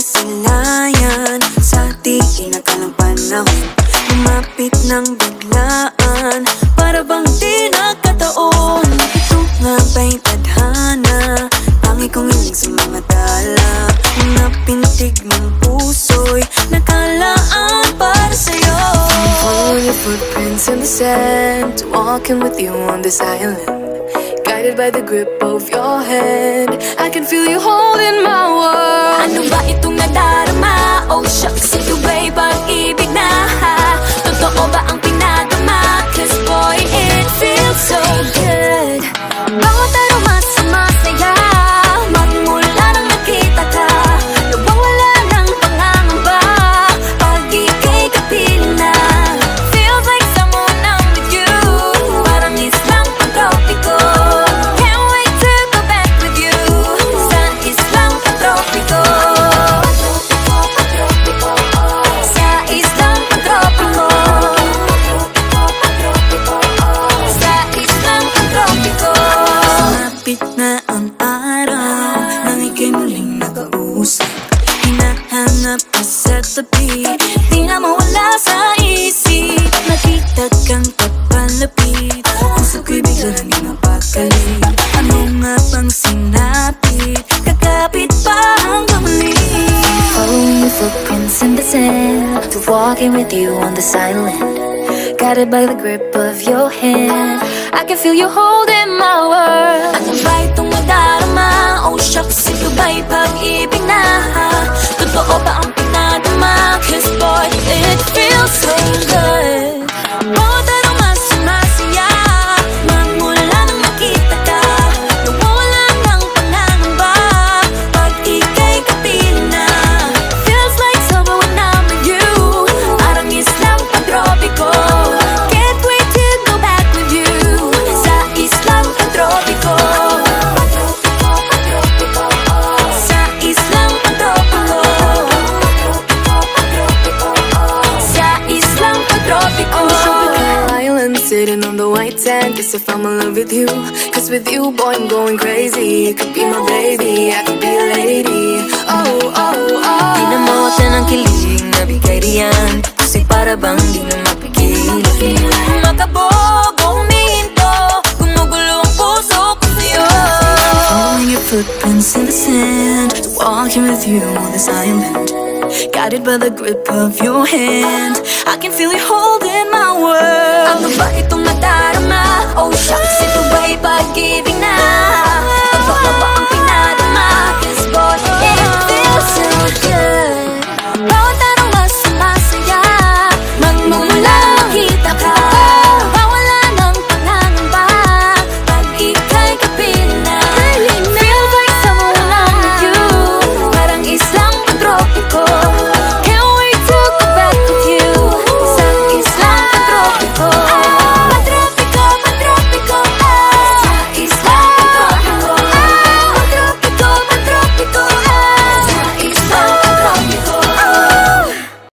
sinasilayan sa di inakalang panahon. Lumapit ng biglaan, para bang di nagkataon. Ito nga ba'y tadhana, pangit kong hiling sa mga tala. Mga pintig ng puso'y nakalaan para sa'yo. Following your footprints in the sand, walking with you on this island, guided by the grip of your hand. I can feel you holding my world. Ano ba itong nadarama? Oh shucks, ito ba'y pag-ibig na? Totoo ba ang pinagama? Cause boy, it feels so good. Bawat aroma sumasaya, magmula nang nakita ka. Nawawala ng pangangamba pag ika'y kapiling na. Feels like someone I'm with you, parang islang pantropiko. Can't wait to go back with you sa islang pantropiko. Sa islang pantropiko. Sa islang pantropiko. Sumapit na ang araw, nang ika'y muling nakausap. Hinahanap ka sa tabi, di na mawala sa isip. Nakita kang papalapit, puso ko'y bigla naging mapakali. Ano nga bang sinapit, kakapit pa hanggang muli. Following your footprints in the sand, to walking with you on this island, guided by the grip of your hand. I can feel you holding my world. Ano ba itong nadarama? Oh shucks, ito ba'y pag-ibig na? Totoo ba ang pinadama? Cause boy, it feels so good. Bawat aroma sumasaya, magmula nang makita ka. Nawawala ng pangangamba pag ika'y kapiling na. Feels like summer when I'm with you, parang islang pantropiko. Can't wait to go back with you sa islang pantropiko. Sa islang pantropiko. Sa islang pantropiko. Island sitting on the white sand, guess I fell in love with you. Cause with you, boy, I'm going crazy. You could be my baby, I could be a lady. Oh, oh, oh. Di na mawala ng kilig na bigay riyan, kasi para bang di na mapigil. Makabog, humihinto, gumugulo ang puso ko sa'yo. Following your footprints in the sand, walking with you on this island, guided by the grip of your hand. I can feel you holding my world. Ano ba itong nadarama? Oh shucks, ito ba'y pag-ibig na?